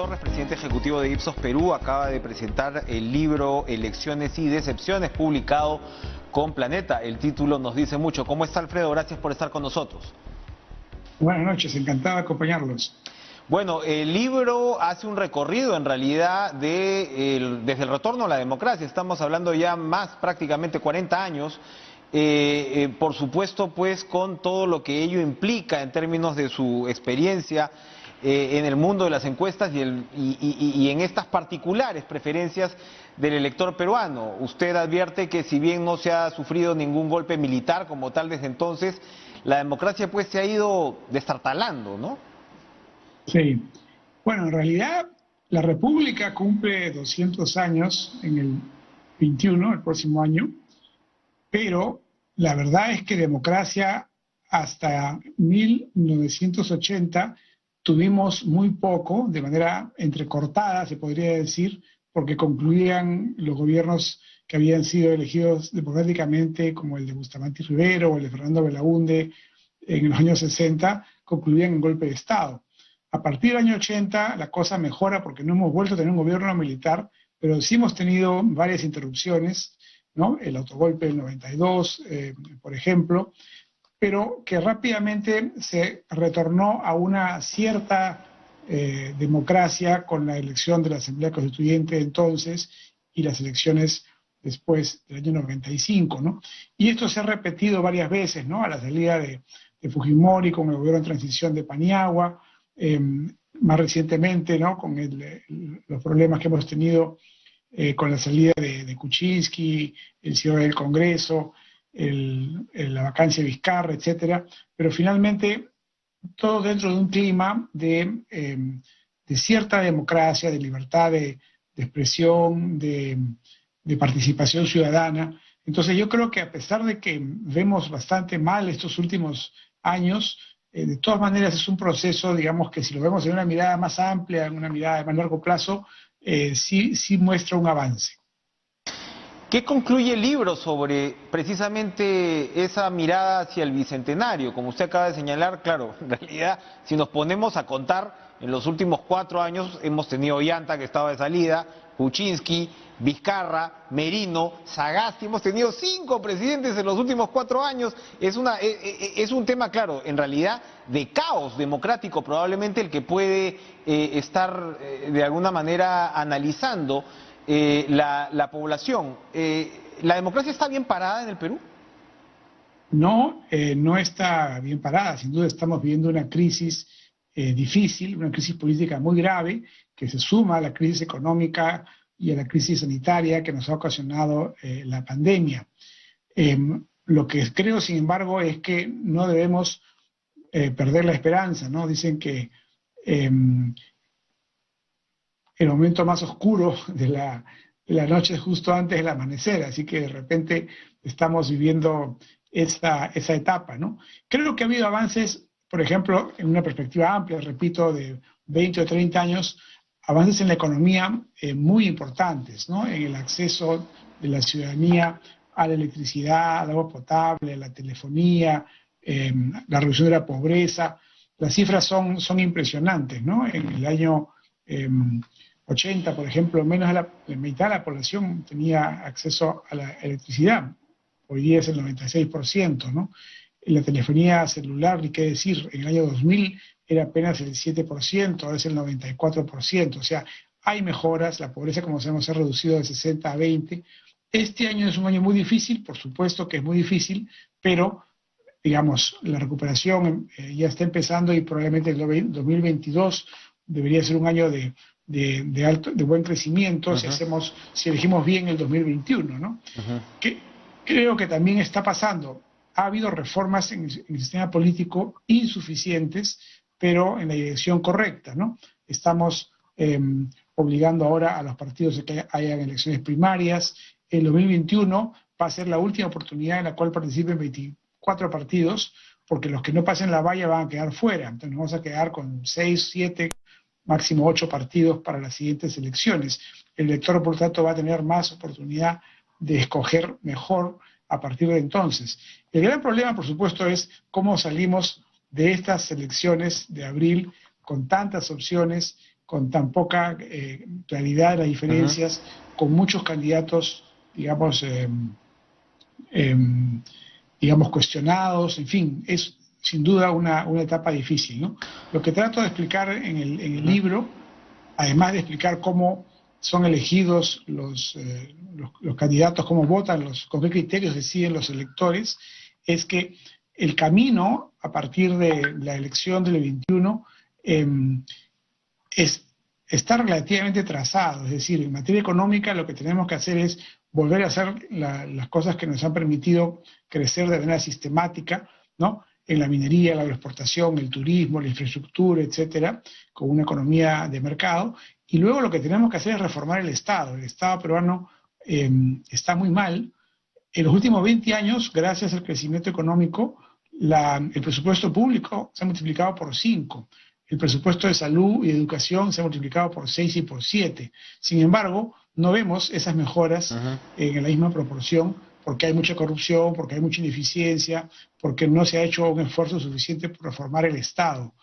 Torres, presidente ejecutivo de Ipsos Perú, acaba de presentar el libro Elecciones y Decepciones, publicado con Planeta. El título nos dice mucho. ¿Cómo está, Alfredo? Gracias por estar con nosotros. Buenas noches, encantado de acompañarlos. Bueno, el libro hace un recorrido en realidad desde el retorno a la democracia. Estamos hablando ya más prácticamente 40 años. Por supuesto, pues con todo lo que ello implica en términos de su experiencia en el mundo de las encuestas y en estas particulares preferencias del elector peruano. Usted advierte que si bien no se ha sufrido ningún golpe militar como tal desde entonces, la democracia pues se ha ido destartalando, ¿no? Sí, bueno, en realidad la República cumple 200 años en el 21, el próximo año, pero la verdad es que democracia hasta 1980 tuvimos muy poco, de manera entrecortada, se podría decir, porque concluían los gobiernos que habían sido elegidos democráticamente, como el de Bustamante y Rivero o el de Fernando Belaúnde en los años 60, concluían en golpe de Estado. A partir del año 80 la cosa mejora porque no hemos vuelto a tener un gobierno militar, pero sí hemos tenido varias interrupciones, ¿no? El autogolpe del 92, por ejemplo, pero que rápidamente se retornó a una cierta democracia con la elección de la Asamblea Constituyente entonces y las elecciones después del año 95, ¿no? Y esto se ha repetido varias veces, ¿no? A la salida de Fujimori con el gobierno de transición de Paniagua, más recientemente, ¿no? Con los problemas que hemos tenido con la salida de Kuczynski, el cierre del Congreso, la vacancia de Vizcarra, etcétera, pero finalmente todo dentro de un clima de cierta democracia, de libertad de expresión, de participación ciudadana. Entonces yo creo que a pesar de que vemos bastante mal estos últimos años, de todas maneras es un proceso, digamos, que si lo vemos en una mirada más amplia, en una mirada de más largo plazo, sí muestra un avance. ¿Qué concluye el libro sobre precisamente esa mirada hacia el bicentenario? Como usted acaba de señalar, claro, en realidad, si nos ponemos a contar, en los últimos 4 años hemos tenido Ollanta, que estaba de salida, Kuczynski, Vizcarra, Merino, Sagasti, hemos tenido 5 presidentes en los últimos 4 años. Es un tema, claro, en realidad de caos democrático, probablemente el que puede estar de alguna manera analizando la población. ¿La democracia está bien parada en el Perú? No, no está bien parada. Sin duda estamos viviendo una crisis difícil, una crisis política muy grave, que se suma a la crisis económica y a la crisis sanitaria que nos ha ocasionado la pandemia. Lo que creo, sin embargo, es que no debemos perder la esperanza, ¿no? Dicen que el momento más oscuro de la noche es justo antes del amanecer, así que de repente estamos viviendo esa etapa, ¿no? Creo que ha habido avances, por ejemplo, en una perspectiva amplia, repito, de 20 o 30 años, avances en la economía muy importantes, ¿no? En el acceso de la ciudadanía a la electricidad, al agua potable, a la telefonía, la reducción de la pobreza. Las cifras son impresionantes, ¿no? En el año 80, por ejemplo, menos de la mitad de la población tenía acceso a la electricidad. Hoy día es el 96%, ¿no? La telefonía celular, ni qué decir, en el año 2000 era apenas el 7%, ahora es el 94%. O sea, hay mejoras, la pobreza, como sabemos, se ha reducido de 60 a 20. Este año es un año muy difícil, por supuesto que es muy difícil, pero digamos, la recuperación ya está empezando y probablemente el 2022 debería ser un año de buen crecimiento si elegimos bien el 2021, ¿no? Creo que también está pasando. Ha habido reformas en el sistema político insuficientes, pero en la dirección correcta, ¿no? Estamos obligando ahora a los partidos a que hayan elecciones primarias. El 2021 va a ser la última oportunidad en la cual participen 24 partidos, porque los que no pasen la valla van a quedar fuera. Entonces nos vamos a quedar con 6, 7, máximo 8 partidos para las siguientes elecciones. El elector, por tanto, va a tener más oportunidad de escoger mejor a partir de entonces. El gran problema, por supuesto, es cómo salimos de estas elecciones de abril con tantas opciones con tan poca claridad de las diferencias, con muchos candidatos, digamos, digamos, cuestionados, en fin, es sin duda una etapa difícil, ¿no? Lo que trato de explicar en el libro, además de explicar cómo son elegidos los candidatos, cómo votan, con qué criterios deciden los electores, es que el camino a partir de la elección del 21 está relativamente trazado. Es decir, en materia económica lo que tenemos que hacer es volver a hacer las cosas que nos han permitido crecer de manera sistemática, ¿no? En la minería, la agroexportación, el turismo, la infraestructura, etcétera, con una economía de mercado. Y luego lo que tenemos que hacer es reformar el Estado. El Estado peruano está muy mal. En los últimos 20 años, gracias al crecimiento económico, el presupuesto público se ha multiplicado por 5. El presupuesto de salud y educación se ha multiplicado por 6 y por 7. Sin embargo, no vemos esas mejoras en la misma proporción, porque hay mucha corrupción, porque hay mucha ineficiencia, porque no se ha hecho un esfuerzo suficiente por reformar el Estado,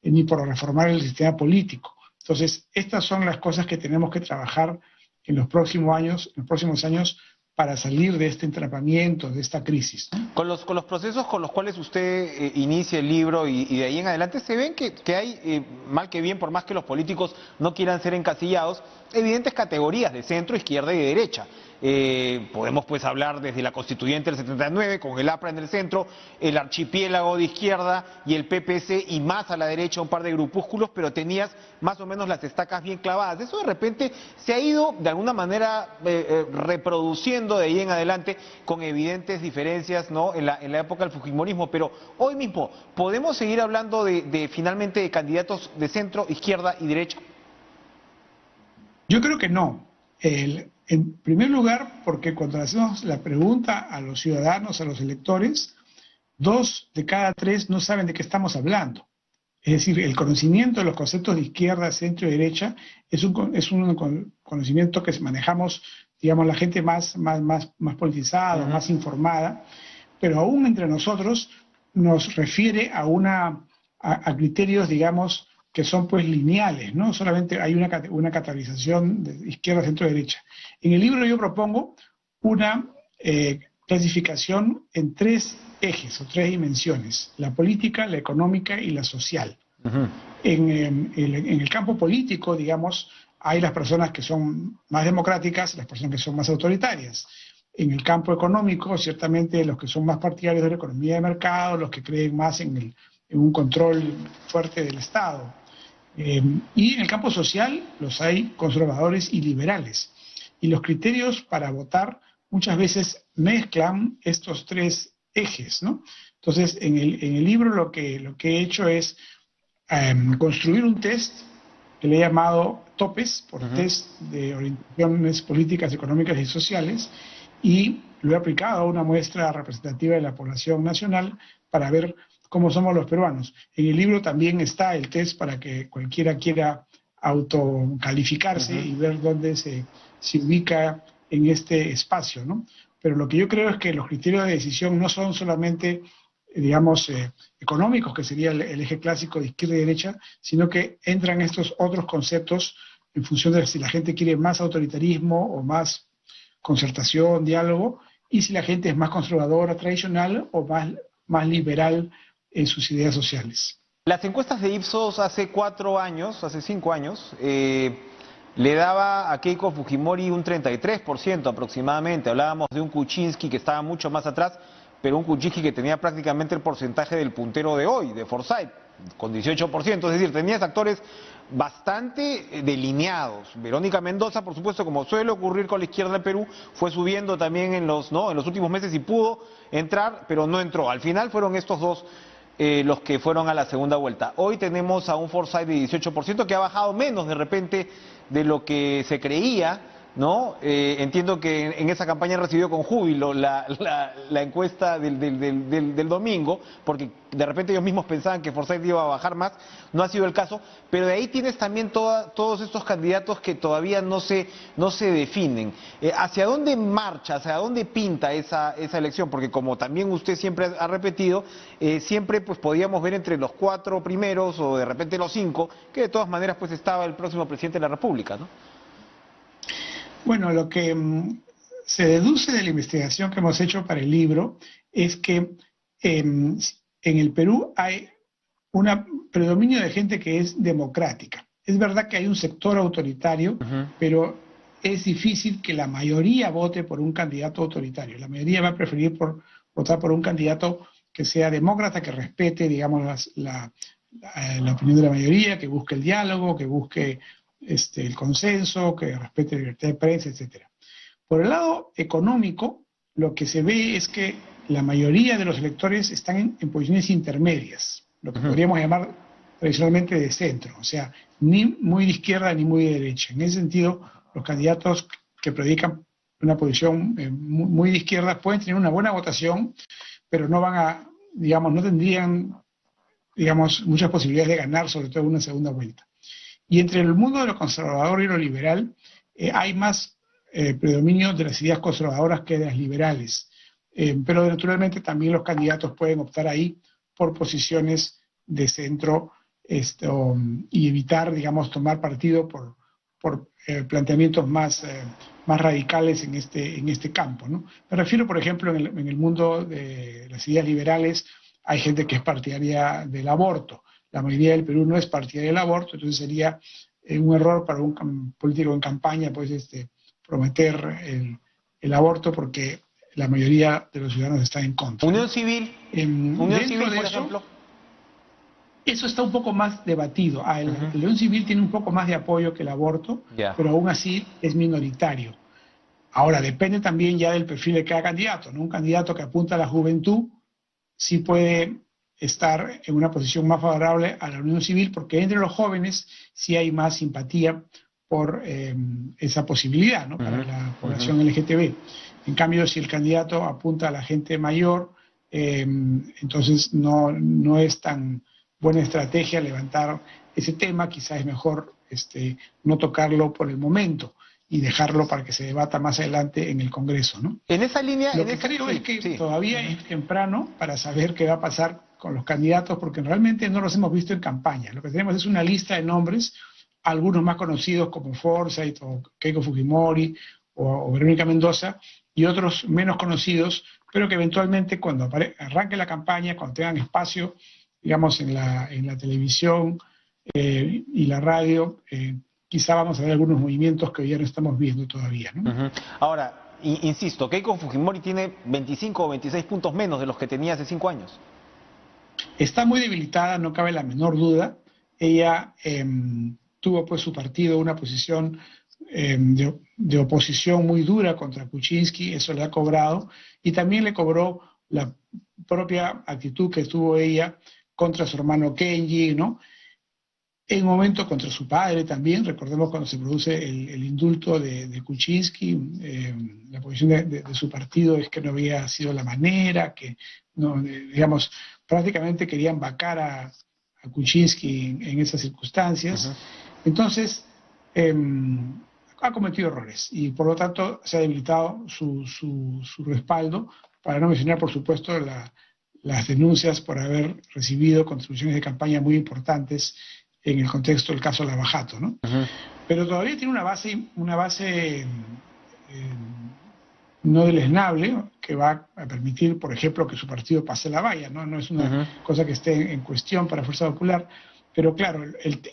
ni por reformar el sistema político. Entonces, estas son las cosas que tenemos que trabajar en los próximos años para salir de este entrampamiento, de esta crisis, ¿no? Con los procesos con los cuales usted inicia el libro y de ahí en adelante, se ven que hay, mal que bien, por más que los políticos no quieran ser encasillados, evidentes categorías de centro, izquierda y de derecha. Podemos pues hablar desde la constituyente del 79, con el APRA en el centro, el archipiélago de izquierda y el PPC, y más a la derecha un par de grupúsculos, pero tenías más o menos las estacas bien clavadas. Eso de repente se ha ido de alguna manera reproduciendo de ahí en adelante con evidentes diferencias, ¿no? en la época del fujimorismo, pero hoy mismo, ¿podemos seguir hablando finalmente de candidatos de centro, izquierda y derecha? Yo creo que no. En primer lugar, porque cuando hacemos la pregunta a los ciudadanos, a los electores, 2 de cada 3 no saben de qué estamos hablando. Es decir, el conocimiento de los conceptos de izquierda, centro y derecha es un conocimiento que manejamos, digamos, la gente más politizada, más informada, pero aún entre nosotros nos refiere a criterios, digamos, que son pues lineales, ¿no? Solamente hay una categorización de izquierda, centro y derecha. En el libro yo propongo una clasificación en 3 ejes o 3 dimensiones: la política, la económica y la social. En el campo político, digamos, hay las personas que son más democráticas, las personas que son más autoritarias. En el campo económico, ciertamente los que son más partidarios de la economía de mercado, los que creen más en un control fuerte del Estado. Y en el campo social los hay conservadores y liberales. Y los criterios para votar muchas veces mezclan estos 3 ejes, ¿no? Entonces, en el libro lo que he hecho es construir un test que le he llamado TOPES, por test de orientaciones políticas, económicas y sociales, y lo he aplicado a una muestra representativa de la población nacional para ver cómo somos los peruanos. En el libro también está el test para que cualquiera quiera autocalificarse y ver dónde se ubica en este espacio, ¿no? Pero lo que yo creo es que los criterios de decisión no son solamente, digamos, económicos, que sería el eje clásico de izquierda y derecha, sino que entran estos otros conceptos en función de si la gente quiere más autoritarismo o más concertación, diálogo, y si la gente es más conservadora, tradicional, o más liberal en sus ideas sociales. Las encuestas de Ipsos hace 4 años, hace 5 años, le daba a Keiko Fujimori un 33% aproximadamente. Hablábamos de un Kuczynski que estaba mucho más atrás, pero un Kuczynski que tenía prácticamente el porcentaje del puntero de hoy, de Forsyth, con 18%. Es decir, tenías actores bastante delineados. Verónica Mendoza, por supuesto, como suele ocurrir con la izquierda del Perú, fue subiendo también en los últimos meses y pudo entrar, pero no entró. Al final fueron estos dos los que fueron a la segunda vuelta. Hoy tenemos a un Forsyth de 18% que ha bajado menos de repente de lo que se creía, ¿no? Entiendo que en esa campaña recibió con júbilo la encuesta del domingo, porque de repente ellos mismos pensaban que Forsyth iba a bajar más, no ha sido el caso, pero de ahí tienes también todos estos candidatos que todavía no se definen. ¿Hacia dónde marcha, hacia dónde pinta esa elección? Porque como también usted siempre ha repetido, siempre pues podíamos ver entre los 4 primeros o de repente los 5, que de todas maneras pues estaba el próximo presidente de la República, ¿no? Bueno, lo que se deduce de la investigación que hemos hecho para el libro es que en el Perú hay un predominio de gente que es democrática. Es verdad que hay un sector autoritario, pero es difícil que la mayoría vote por un candidato autoritario. La mayoría va a preferir votar por un candidato que sea demócrata, que respete, digamos, la opinión de la mayoría, que busque el diálogo, que busque el consenso, que respete la libertad de prensa, etc. Por el lado económico, lo que se ve es que la mayoría de los electores están en posiciones intermedias, lo que podríamos llamar tradicionalmente de centro, o sea, ni muy de izquierda ni muy de derecha. En ese sentido, los candidatos que predican una posición muy de izquierda pueden tener una buena votación, pero no van a, digamos, no tendrían, digamos, muchas posibilidades de ganar, sobre todo en una segunda vuelta. Y entre el mundo de lo conservador y lo liberal hay más predominio de las ideas conservadoras que de las liberales. Pero naturalmente también los candidatos pueden optar ahí por posiciones de centro y evitar, digamos, tomar partido por planteamientos más radicales en este campo, ¿no? Me refiero, por ejemplo, en el mundo de las ideas liberales hay gente que es partidaria del aborto. La mayoría del Perú no es partidaria del aborto, entonces sería un error para un político en campaña pues prometer el aborto porque la mayoría de los ciudadanos están en contra. Unión Civil, por ejemplo. Eso está un poco más debatido. La unión civil tiene un poco más de apoyo que el aborto, pero aún así es minoritario. Ahora, depende también ya del perfil de cada candidato, ¿no? Un candidato que apunta a la juventud sí puede estar en una posición más favorable a la unión civil, porque entre los jóvenes sí hay más simpatía por esa posibilidad, ¿no? Para la población LGTB. En cambio, si el candidato apunta a la gente mayor, entonces no es tan buena estrategia levantar ese tema. Quizás es mejor no tocarlo por el momento y dejarlo para que se debata más adelante en el Congreso, ¿no? En esa línea... Lo que creo es que todavía es temprano para saber qué va a pasar con los candidatos, porque realmente no los hemos visto en campaña. Lo que tenemos es una lista de nombres, algunos más conocidos como Forsyth o Keiko Fujimori o Verónica Mendoza, y otros menos conocidos, pero que eventualmente cuando arranque la campaña, cuando tengan espacio, digamos, en la televisión y la radio, quizá vamos a ver algunos movimientos que hoy ya no estamos viendo todavía, ¿no? Ahora, insisto, Keiko Fujimori tiene 25 o 26 puntos menos de los que tenía hace 5 años. Está muy debilitada, no cabe la menor duda. Ella tuvo pues su partido una posición de oposición muy dura contra Kuczynski, eso le ha cobrado, y también le cobró la propia actitud que tuvo ella contra su hermano Kenji, ¿no? En un momento contra su padre también. Recordemos cuando se produce el indulto de Kuczynski, la posición de su partido es que no había sido la manera, que no, digamos, prácticamente querían vacar a Kuczynski en esas circunstancias. Entonces, ha cometido errores y por lo tanto se ha debilitado su respaldo, para no mencionar, por supuesto, las denuncias por haber recibido contribuciones de campaña muy importantes en el contexto del caso Lavajato, ¿no? Pero todavía tiene una base no deleznable, que va a permitir, por ejemplo, que su partido pase la valla, ¿no? No es una cosa que esté en cuestión para Fuerza Popular, pero claro,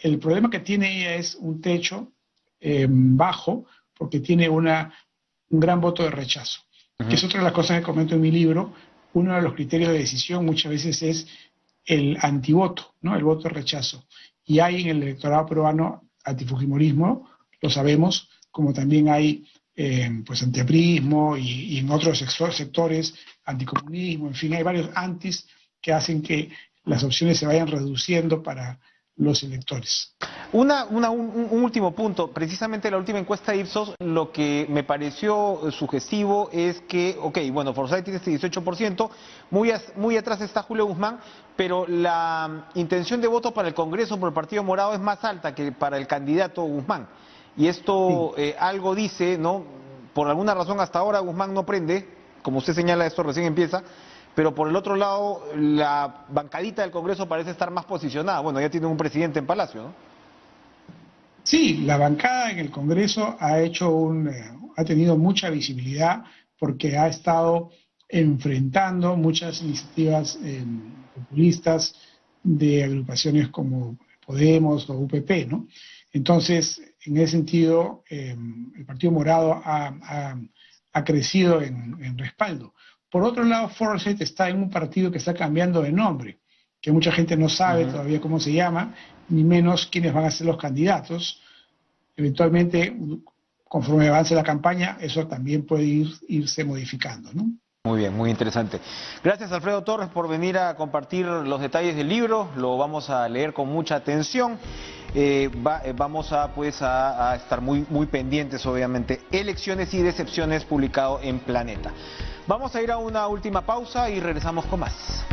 el problema que tiene ella es un techo bajo, porque tiene un gran voto de rechazo, que es otra de las cosas que comento en mi libro. Uno de los criterios de decisión muchas veces es el antivoto, ¿no? El voto de rechazo. Y hay en el electorado peruano antifujimorismo, lo sabemos, como también hay pues antiaprismo y en otros sectores anticomunismo, en fin, hay varios antis que hacen que las opciones se vayan reduciendo para los electores. Un último punto, precisamente la última encuesta de Ipsos, lo que me pareció sugestivo es que, ok, bueno, Forsyth tiene este 18%, muy atrás está Julio Guzmán, pero la intención de voto para el Congreso por el Partido Morado es más alta que para el candidato Guzmán. Y esto Sí. algo dice, ¿no? Por alguna razón hasta ahora Guzmán no prende, como usted señala, esto recién empieza, pero por el otro lado, la bancadita del Congreso parece estar más posicionada. Bueno, ya tiene un presidente en Palacio, ¿no? Sí, la bancada en el Congreso ha tenido mucha visibilidad porque ha estado enfrentando muchas iniciativas populistas de agrupaciones como Podemos o UPP, ¿no? Entonces, en ese sentido, el Partido Morado ha crecido en respaldo. Por otro lado, Forsyth está en un partido que está cambiando de nombre, que mucha gente no sabe Ujú. todavía cómo se llama, ni menos quiénes van a ser los candidatos. Eventualmente, conforme avance la campaña, eso también puede irse modificando, ¿no? Muy bien, muy interesante. Gracias, Alfredo Torres, por venir a compartir los detalles del libro. Lo vamos a leer con mucha atención. Vamos a estar muy pendientes, obviamente. Elecciones y decepciones, publicado en Planeta. Vamos a ir a una última pausa y regresamos con más.